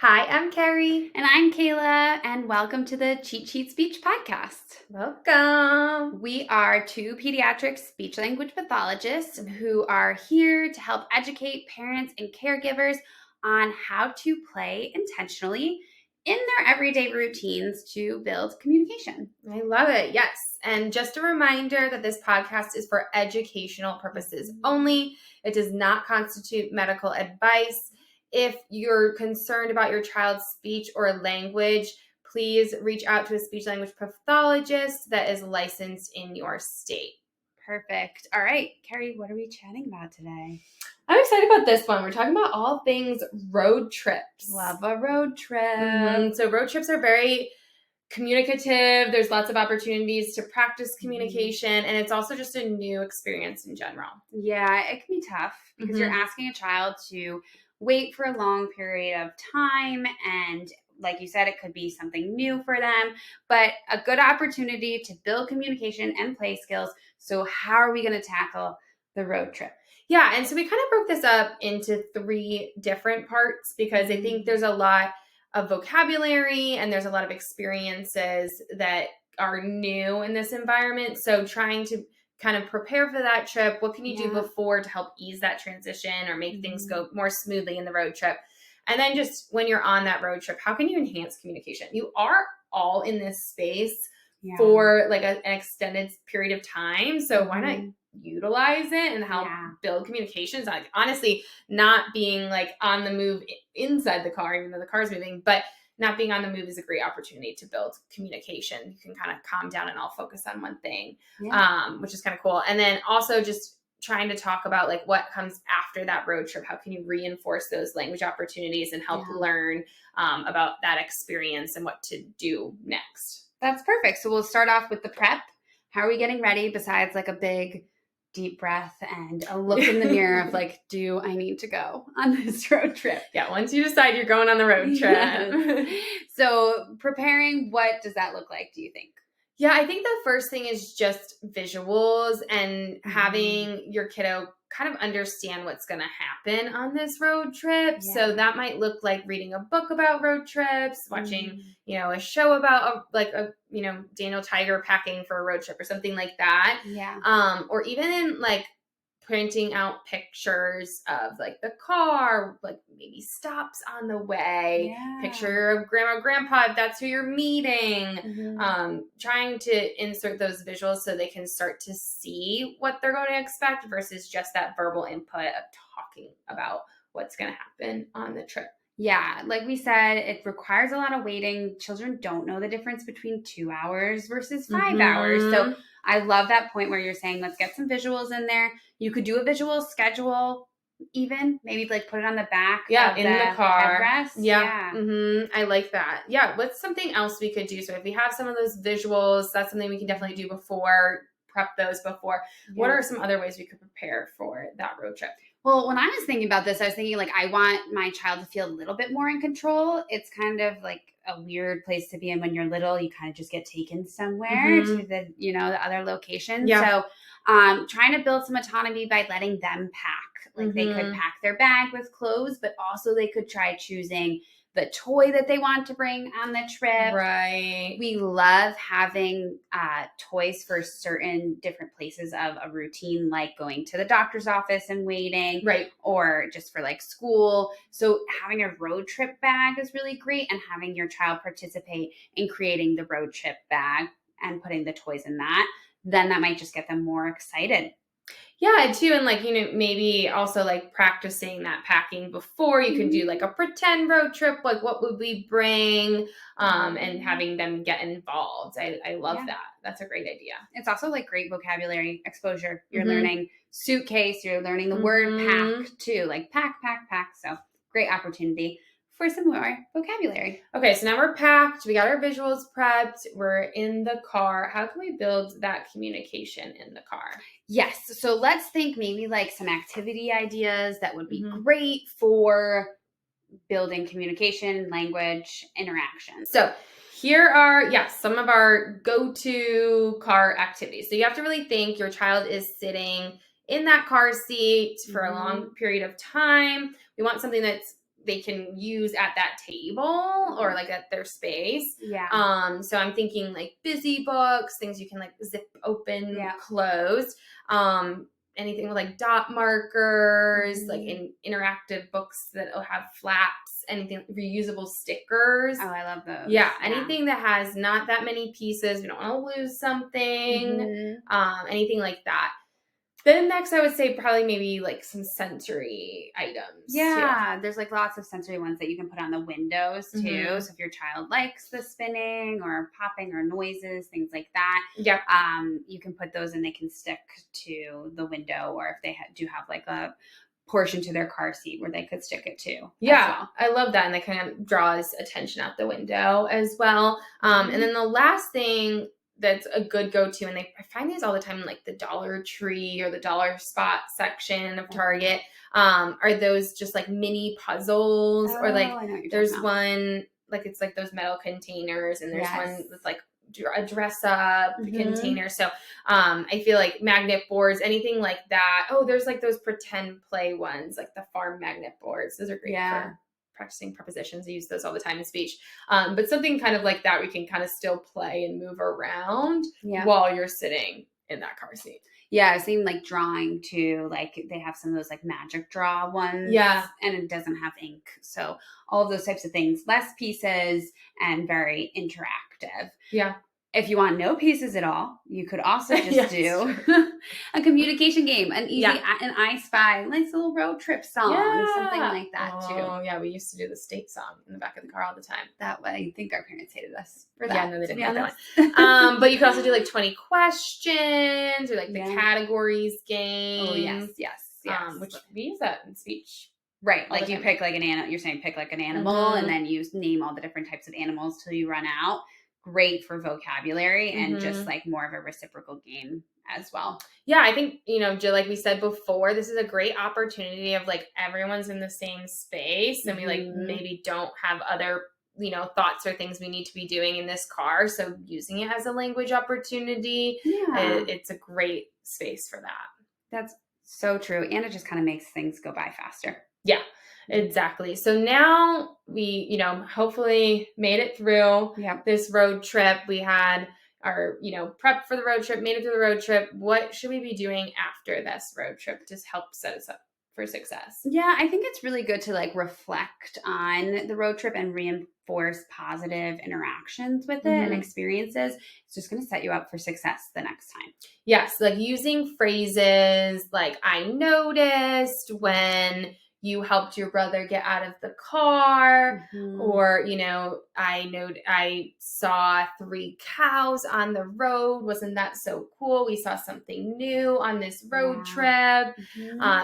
Hi, I'm Carrie. And I'm Kayla, and welcome to the Cheat Sheet Speech Podcast. Welcome. We are two pediatric speech language pathologists who are here to help educate parents and caregivers on how to play intentionally in their everyday routines to build communication. I love it. Yes. And just a reminder that this podcast is for educational purposes only. It does not constitute medical advice. If you're concerned about your child's speech or language, please reach out to a speech language pathologist that is licensed in your state. Perfect. All right, Carrie, what are we chatting about today? I'm excited about this one. We're talking about all things road trips. Love a road trip. So road trips are very communicative. There's lots of opportunities to practice communication, and it's also just a new experience in general. Yeah, it can be tough because you're asking a child to wait for a long period of time, and like you said, it could be something new for them, but a good opportunity to build communication and play skills. So how are we going to tackle the road trip? Yeah, and so we kind of broke this up into 3 different parts because I think there's a lot of vocabulary and there's a lot of experiences that are new in this environment. So trying to kind of prepare for that trip, what can you do before to help ease that transition or make things go more smoothly in the road trip? And then just when you're on that road trip, how can you enhance communication? You are all in this space for like an extended period of time. So why not utilize it and help build communications? Like honestly, not being like on the move inside the car, even though the car's moving, but not being on the move is a great opportunity to build communication. You can kind of calm down and all focus on one thing, which is kind of cool. And then also just trying to talk about like what comes after that road trip. How can you reinforce those language opportunities and help learn about that experience and what to do next? That's perfect. So we'll start off with the prep. How are we getting ready besides like a big deep breath and a look in the mirror of like, do I need to go on this road trip? Yeah, once you decide you're going on the road trip. Yes. So preparing, what does that look like, do you think? Yeah, I think the first thing is just visuals and having your kiddo kind of understand what's going to happen on this road trip. Yeah. So that might look like reading a book about road trips, watching, a show about Daniel Tiger packing for a road trip or something like that. Yeah. Or even like printing out pictures of like the car, like maybe stops on the way, picture of grandma, grandpa, if that's who you're meeting, trying to insert those visuals so they can start to see what they're going to expect versus just that verbal input of talking about what's going to happen on the trip. Yeah, like we said, it requires a lot of waiting. Children don't know the difference between 2 hours versus 5 hours. So I love that point where you're saying, let's get some visuals in there. You could do a visual schedule even, maybe like put it on the back of in the car. Headrest. Yeah. I like that. Yeah, what's something else we could do? So if we have some of those visuals, that's something we can definitely do before, prep those before. Yeah. What are some other ways we could prepare for that road trip? Well, when I was thinking about this, I was thinking like, I want my child to feel a little bit more in control. It's kind of like a weird place to be in when you're little. You kind of just get taken somewhere to the other location. Yeah. So trying to build some autonomy by letting them pack. Like they could pack their bag with clothes, but also they could try choosing the toy that they want to bring on the trip. Right. We love having toys for certain different places of a routine, like going to the doctor's office and waiting, right? Or just for like school. So having a road trip bag is really great, and having your child participate in creating the road trip bag and putting the toys in that, then that might just get them more excited. Yeah, too. And like, maybe also like practicing that packing before. You could do like a pretend road trip. Like what would we bring? And having them get involved. I love that. That's a great idea. It's also like great vocabulary exposure. You're learning suitcase. You're learning the word pack too. Like pack. So great opportunity for some more vocabulary. Okay, so now we're packed. We got our visuals prepped. We're in the car. How can we build that communication in the car? Yes. So let's think maybe like some activity ideas that would be great for building communication, language, interaction. So here are, some of our go-to car activities. So you have to really think your child is sitting in that car seat for a long period of time. We want something that's they can use at that table or like at their space. Yeah. So I'm thinking like busy books, things you can like zip open, Yeah. closed. Anything with like dot markers, like in interactive books that'll have flaps, anything reusable stickers. Oh, I love those. Yeah, anything that has not that many pieces. We don't want to lose something. Anything like that. Then next, I would say probably maybe like some sensory items. Yeah, there's like lots of sensory ones that you can put on the windows too. So if your child likes the spinning or popping or noises, things like that, you can put those and they can stick to the window. Or if they do have like a portion to their car seat where they could stick it to. Yeah, I love that. And that kind of draws attention out the window as well. And then the last thing that's a good go-to, and I find these all the time in like the Dollar Tree or the Dollar Spot section of Target, are those just like mini puzzles. Or like there's one, like it's like those metal containers, and there's one with like a dress up container. So I feel like magnet boards, anything like that. Oh, there's like those pretend play ones, like the farm magnet boards. Those are great for practicing prepositions. I use those all the time in speech. But something kind of like that, we can kind of still play and move around while you're sitting in that car seat. Yeah, I've seen like drawing too. Like they have some of those like magic draw ones. Yeah. And it doesn't have ink. So all of those types of things, less pieces and very interactive. Yeah. If you want no pieces at all, you could also just do a communication game, an easy, an I Spy, nice little road trip song, something like that too. Oh yeah, we used to do the state song in the back of the car all the time. That way, I think our parents hated us for that. Yeah, no, they didn't like that one. But you could also do like 20 questions or like the categories game. Oh yes. Which we use that in speech. Right, like you pick like an animal. You're saying pick like an animal, and then you name all the different types of animals till you run out. Great for vocabulary and just like more of a reciprocal game as well. Yeah, I think, Jill, like we said before, this is a great opportunity of like everyone's in the same space and we like maybe don't have other, thoughts or things we need to be doing in this car. So using it as a language opportunity, it's a great space for that. That's so true. And it just kind of makes things go by faster. Yeah. Exactly. So now we, hopefully made it through this road trip. We had our, prep for the road trip, made it through the road trip. What should we be doing after this road trip to help set us up for success? Yeah, I think it's really good to like reflect on the road trip and reinforce positive interactions with it and experiences. It's just going to set you up for success the next time. Yes. Like using phrases like I noticed when you helped your brother get out of the car, or, I saw 3 cows on the road. Wasn't that so cool? We saw something new on this road trip.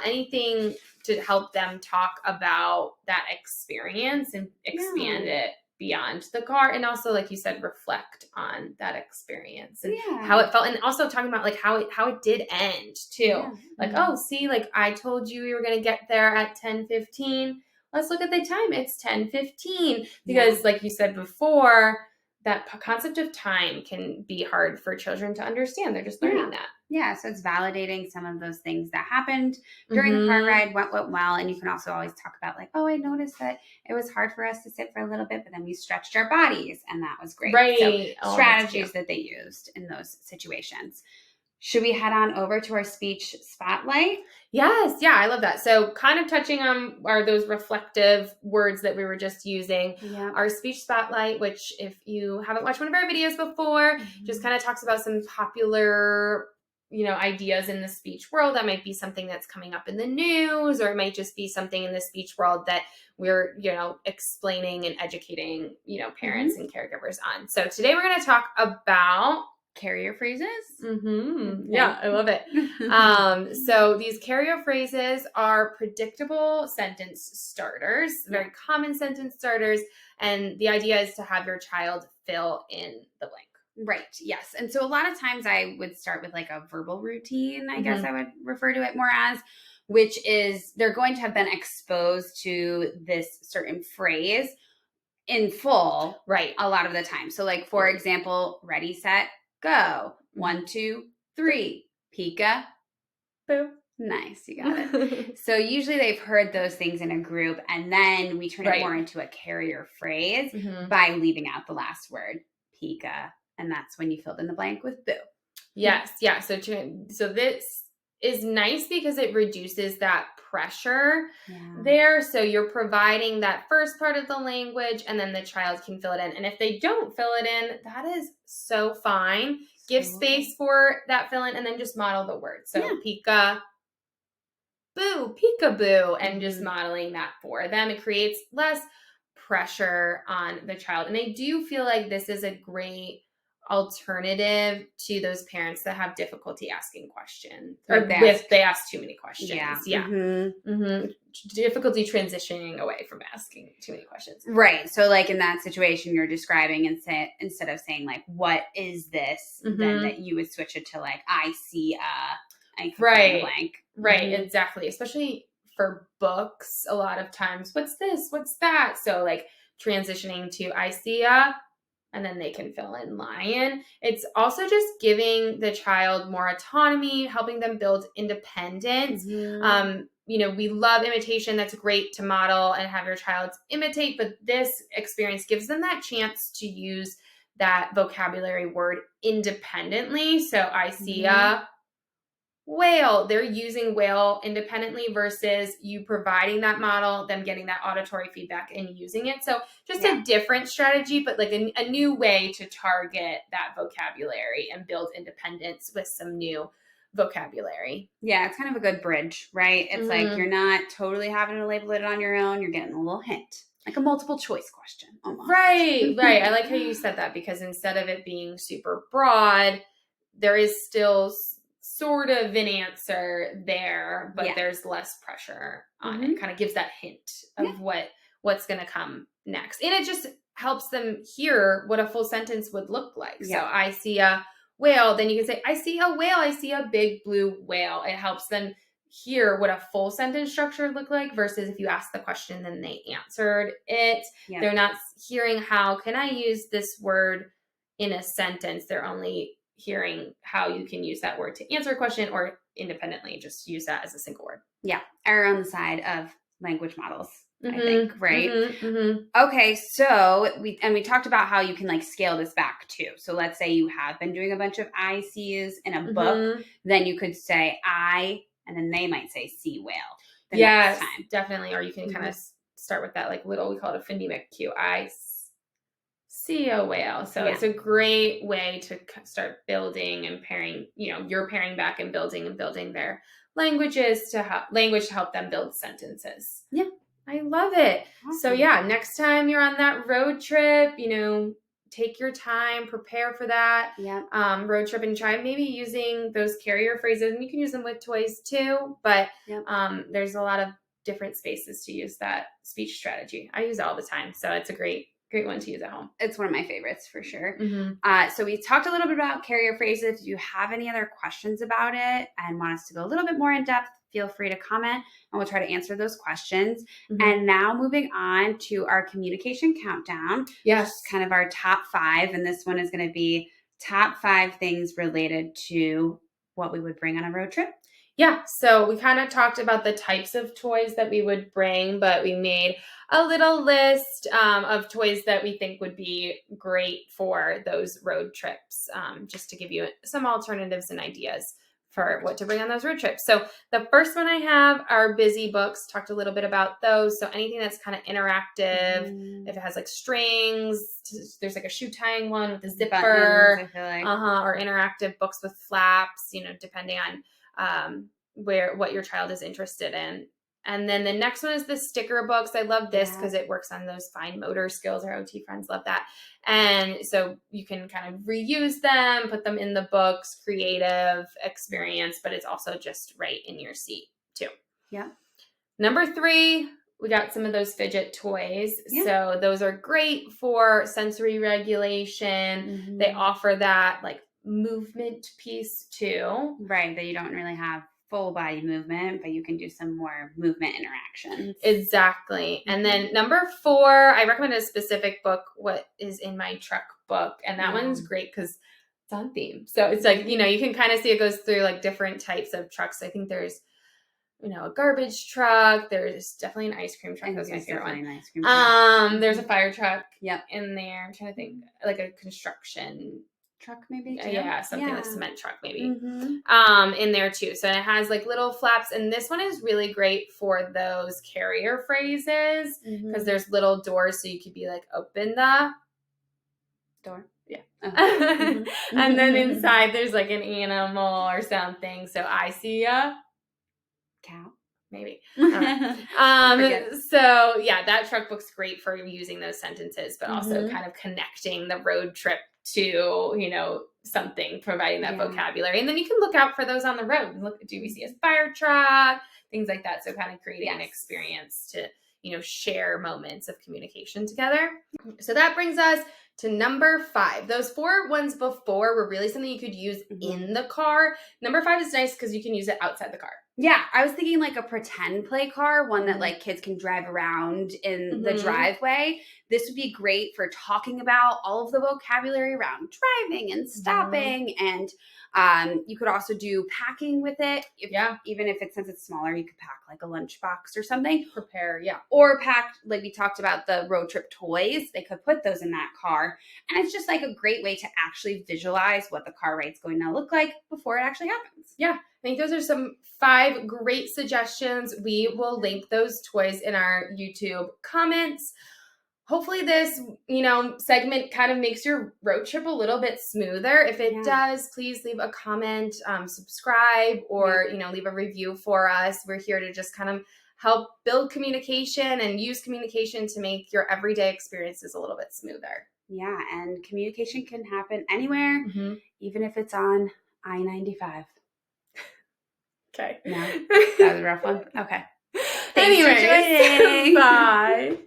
Anything to help them talk about that experience and expand it beyond the car. And also, like you said, reflect on that experience and how it felt. And also talking about like how it did end too. Like, oh, see, like I told you we were going to get there at 10:15. Let's look at the time. It's 10:15 because like you said before, that concept of time can be hard for children to understand. They're just learning that. Yeah, so it's validating some of those things that happened during the car ride, what went well. And you can also always talk about like, oh, I noticed that it was hard for us to sit for a little bit, but then we stretched our bodies and that was great. Right. So strategies that they used in those situations. Should we head on over to our speech spotlight? Yes. Yeah, I love that. So kind of touching on are those reflective words that we were just using. Our speech spotlight, which if you haven't watched one of our videos before, just kind of talks about some popular ideas in the speech world. That might be something that's coming up in the news, or it might just be something in the speech world that we're, explaining and educating, parents and caregivers on. So today we're going to talk about carrier phrases. Yeah, I love it. So these carrier phrases are predictable sentence starters, very common sentence starters. And the idea is to have your child fill in the blank. Right. Yes. And so a lot of times I would start with like a verbal routine, I guess I would refer to it more as, which is they're going to have been exposed to this certain phrase in full, a lot of the time. So like, for example, ready, set, go. 1, 2, 3. Pika. Boo. Nice, you got it. So usually they've heard those things in a group, and then we turn it more into a carrier phrase by leaving out the last word, Pika, and that's when you filled in the blank with boo. Yes, yeah. So this is nice because it reduces that pressure there. So you're providing that first part of the language, and then the child can fill it in. And if they don't fill it in, that is so fine. Give space for that fill in, and then just model the word. So Pika, boo, peekaboo, and just modeling that for them. It creates less pressure on the child. And I do feel like this is a great alternative to those parents that have difficulty asking questions or they ask too many questions. Difficulty transitioning away from asking too many questions. Right. So like in that situation you're describing, and instead of saying like, what is this, then that you would switch it to like, I see blank. Right, exactly. Especially for books, a lot of times, what's this? What's that? So like transitioning to I see a, and then they can fill in lion. It's also just giving the child more autonomy, helping them build independence. We love imitation. That's great to model and have your child imitate, but this experience gives them that chance to use that vocabulary word independently. So I see a whale. They're using whale independently versus you providing that model, them getting that auditory feedback and using it. So just a different strategy, but like a new way to target that vocabulary and build independence with some new vocabulary. Yeah, it's kind of a good bridge, right? It's like you're not totally having to label it on your own. You're getting a little hint, like a multiple choice question almost. Right. I like how you said that, because instead of it being super broad, there is still sort of an answer there, but there's less pressure on it. It kind of gives that hint of what's going to come next. And it just helps them hear what a full sentence would look like. So I see a whale, then you can say, I see a whale, I see a big blue whale. It helps them hear what a full sentence structure would look like versus if you ask the question, then they answered it. They're not hearing how can I use this word in a sentence. They're only hearing how you can use that word to answer a question, or independently just use that as a single word. Yeah. Or on the side of language models, I think, right? Okay. So we talked about how you can like scale this back too. So let's say you have been doing a bunch of I sees in a book, then you could say I, and then they might say see whale. Yes, next time. Definitely. Or you can kind of start with that like little, we call it a phonemic cue. I see a whale. So it's a great way to start building and pairing, you're pairing back and building their languages to help them build sentences. Yeah. I love it. Awesome. So next time you're on that road trip, take your time, prepare for that road trip, and try maybe using those carrier phrases. And you can use them with toys too, but there's a lot of different spaces to use that speech strategy. I use it all the time. So it's a great one to use at home. It's one of my favorites for sure. So we talked a little bit about carrier phrases. If you have any other questions about it and want us to go a little bit more in depth, feel free to comment and we'll try to answer those questions. And now moving on to our communication countdown. Yes. Kind of our top 5. And this one is going to be top 5 things related to what we would bring on a road trip. Yeah, so we kind of talked about the types of toys that we would bring, but we made a little list of toys that we think would be great for those road trips, just to give you some alternatives and ideas for what to bring on those road trips. So the first one I have are busy books. Talked a little bit about those. So anything that's kind of interactive, if it has like strings, there's like a shoe tying one with a zipper, buttons, I feel like. Or interactive books with flaps, depending on what your child is interested in. And then the next one is the sticker books. I love this because it works on those fine motor skills. Our OT friends love that. And so you can kind of reuse them, put them in the books, creative experience, but it's also just right in your seat too. Yeah. Number 3, we got some of those fidget toys. Yeah. So those are great for sensory regulation. They offer that like movement piece too. Right, that you don't really have full body movement, but you can do some more movement interactions. Exactly. And then number 4, I recommend a specific book, What is in My Truck book. And that one's great because it's on theme. So it's like, you can kind of see it goes through like different types of trucks. I think there's a garbage truck. There's definitely an ice cream truck. And That's my there's favorite definitely one. an ice cream truck. There's a fire truck Yep. in there. I'm trying to think, like a construction Truck maybe too. yeah, something like cement truck maybe. Mm-hmm. In there too. So it has like little flaps, and this one is really great for those carrier phrases because there's little doors, so you could be like, open the door. Yeah. Oh. And then inside there's like an animal or something. So I see a cow. Maybe. Forget. So yeah, that truck book's great for using those sentences, but also kind of connecting the road trip to, something, providing that vocabulary. And then you can look out for those on the road. Look, do we see a fire truck? Things like that. So kind of creating an experience to, share moments of communication together. So that brings us to number 5. Those 4 ones before were really something you could use in the car. Number 5 is nice because you can use it outside the car. Yeah, I was thinking like a pretend play car, one that like kids can drive around in the driveway. This would be great for talking about all of the vocabulary around driving and stopping. And you could also do packing with it. Even if since it's smaller, you could pack like a lunchbox or something. Prepare, Or pack, like we talked about the road trip toys. They could put those in that car. And it's just like a great way to actually visualize what the car ride's going to look like before it actually happens. Yeah. I think those are some 5 great suggestions. We will link those toys in our YouTube comments. Hopefully this, segment kind of makes your road trip a little bit smoother. If it does, please leave a comment, subscribe, or, leave a review for us. We're here to just kind of help build communication and use communication to make your everyday experiences a little bit smoother. Yeah, and communication can happen anywhere, even if it's on I-95. Okay. No, that was a rough one. Okay. Thanks for joining. Bye.